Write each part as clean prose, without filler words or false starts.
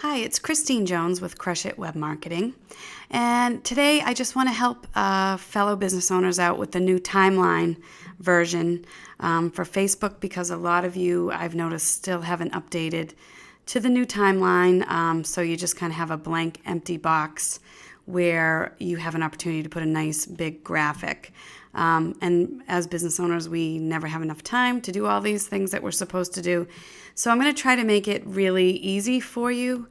Hi, it's Christine Jones with Crush It Web Marketing. And today I just want to help fellow business owners out with the new timeline version for Facebook, because a lot of you, I've noticed, still haven't updated to the new timeline. So you just kind of have a blank, empty box where you have an opportunity to put a nice big graphic. And as business owners, we never have enough time to do all these things that we're supposed to do. So I'm going to try to make it really easy for you.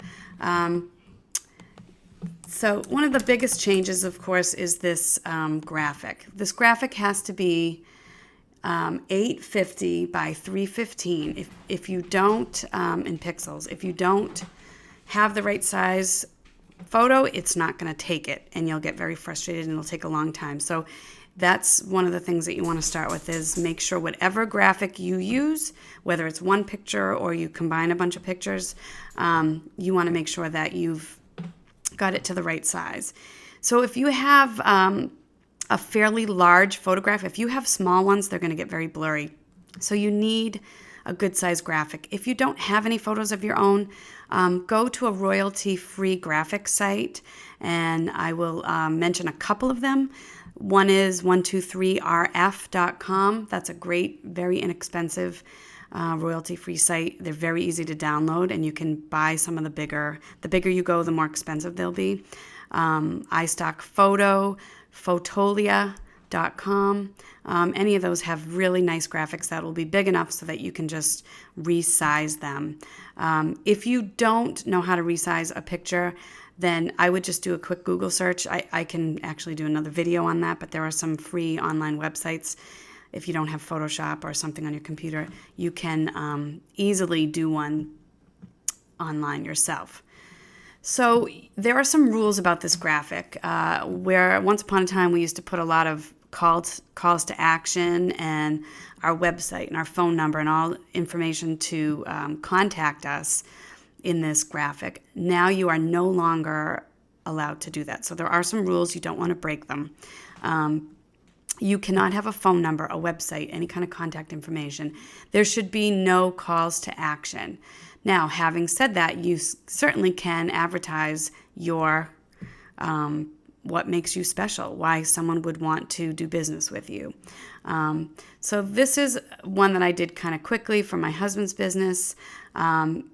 So one of the biggest changes, of course, is this graphic. This graphic has to be 850 by 315. If you don't, in pixels, if you don't have the right size photo, it's not going to take it, and you'll get very frustrated, and it'll take a long time. So that's one of the things that you want to start with, is make sure whatever graphic you use, whether it's one picture or you combine a bunch of pictures, you want to make sure that you've got it to the right size. So if you have a fairly large photograph, if you have small ones, they're going to get very blurry. So you need a good size graphic. If you don't have any photos of your own, go to a royalty-free graphic site, and I will mention a couple of them. One is 123rf.com. That's a great, very inexpensive royalty-free site. They're very easy to download, and you can buy some of the bigger. The bigger you go, the more expensive they'll be. iStock Photo, Fotolia.com. Any of those have really nice graphics that will be big enough so that you can just resize them. If you don't know how to resize a picture, then I would just do a quick Google search. I can actually do another video on that, but there are some free online websites. If you don't have Photoshop or something on your computer, you can easily do one online yourself. So there are some rules about this graphic, where once upon a time we used to put a lot of calls to action and our website and our phone number and all information to contact us in this graphic. Now you are no longer allowed to do that. So there are some rules. You don't want to break them. You cannot have a phone number, a website, any kind of contact information. There should be no calls to action. Now, having said that, you certainly can advertise your what makes you special, why someone would want to do business with you. So this is one that I did kind of quickly for my husband's business. And,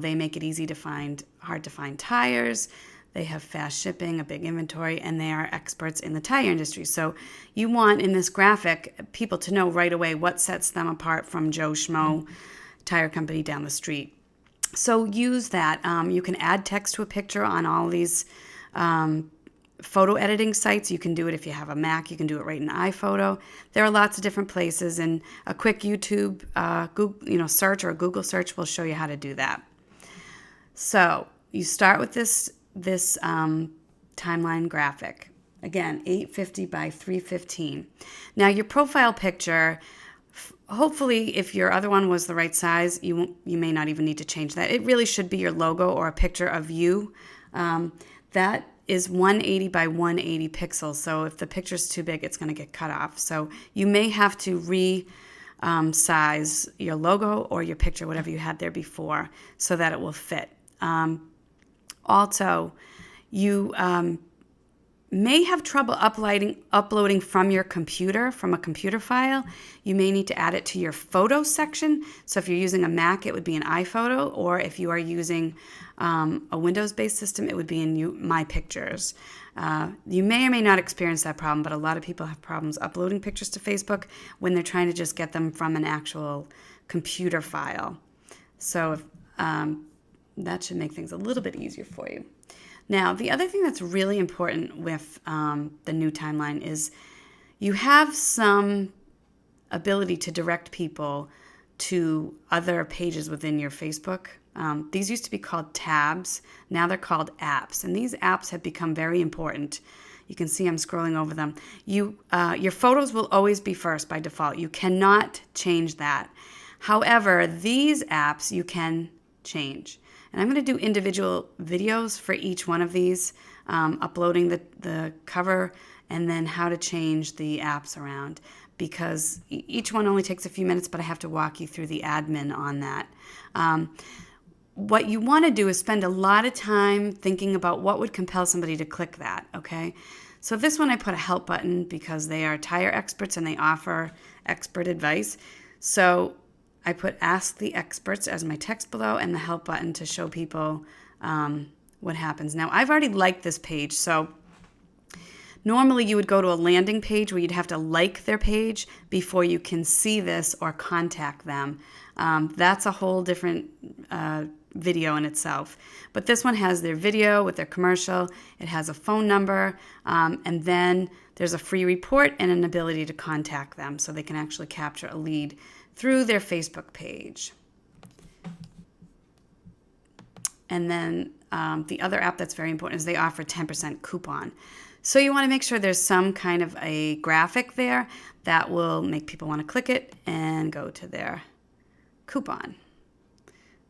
they make it easy to find, hard to find tires. They have fast shipping, a big inventory, and they are experts in the tire industry. So you want, in this graphic, people to know right away what sets them apart from Joe Schmo tire company down the street. So use that. You can add text to a picture on all these photo editing sites. You can do it if you have a Mac. You can do it right in iPhoto. There are lots of different places, and a quick YouTube Google, search or a Google search will show you how to do that. So you start with this timeline graphic. Again, 850 by 315. Now your profile picture, hopefully, if your other one was the right size, you may not even need to change that. It really should be your logo or a picture of you. That is 180 by 180 pixels. So if the picture's too big, it's going to get cut off. So you may have to size your logo or your picture, whatever you had there before, so that it will fit. Also, you may have trouble uploading from your computer, from a computer file. You may need to add it to your photo section. So if you're using a Mac, it would be in iPhoto, or if you are using a Windows-based system, it would be in My Pictures. You may or may not experience that problem, but a lot of people have problems uploading pictures to Facebook when they're trying to just get them from an actual computer file. So that should make things a little bit easier for you. Now, the other thing that's really important with the new timeline is you have some ability to direct people to other pages within your Facebook. These used to be called tabs. Now they're called apps, and these apps have become very important. You can see I'm scrolling over them. Your photos will always be first by default. You cannot change that. However, these apps you can change. And I'm going to do individual videos for each one of these, uploading the cover and then how to change the apps around, because each one only takes a few minutes, but I have to walk you through the admin on that. what you want to do is spend a lot of time thinking about what would compel somebody to click that, okay? So this one I put a help button because they are tire experts and they offer expert advice. So I put ask the experts as my text below and the help button to show people what happens. Now I've already liked this page, so normally you would go to a landing page where you'd have to like their page before you can see this or contact them. That's a whole different video in itself. But this one has their video with their commercial. It has a phone number, and then there's a free report and an ability to contact them so they can actually capture a lead through their Facebook page. And then the other app that's very important is they offer 10% coupon. So you want to make sure there's some kind of a graphic there that will make people want to click it and go to their coupon.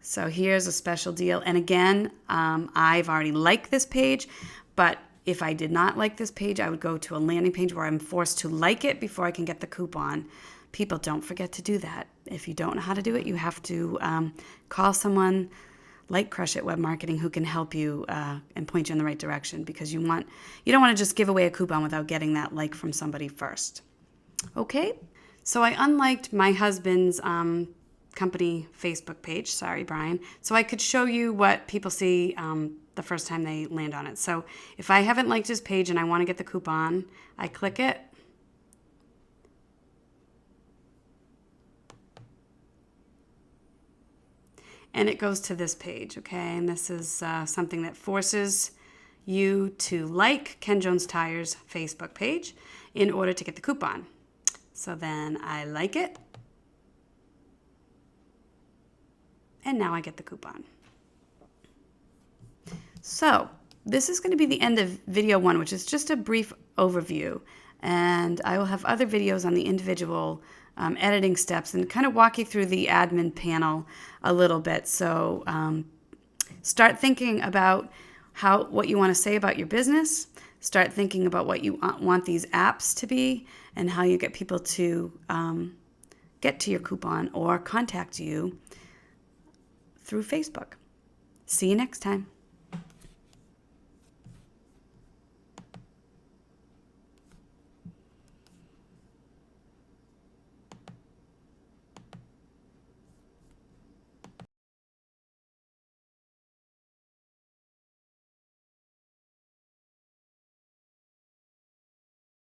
So here's a special deal. And again, I've already liked this page, but if I did not like this page, I would go to a landing page where I'm forced to like it before I can get the coupon. People, don't forget to do that. If you don't know how to do it, you have to call someone like Crush It Web Marketing who can help you and point you in the right direction, because you don't want to just give away a coupon without getting that like from somebody first. Okay, so I unliked my husband's company Facebook page. Sorry, Brian. So I could show you what people see the first time they land on it. So if I haven't liked his page and I want to get the coupon, I click it. And it goes to this page, okay? And this is something that forces you to like Ken Jones Tire's Facebook page in order to get the coupon. So then I like it. And now I get the coupon. So this is going to be the end of video 1, which is just a brief overview. And I will have other videos on the individual editing steps and kind of walk you through the admin panel a little bit. So start thinking about what you want to say about your business. Start thinking about what you want these apps to be and how you get people to get to your coupon or contact you through Facebook. See you next time.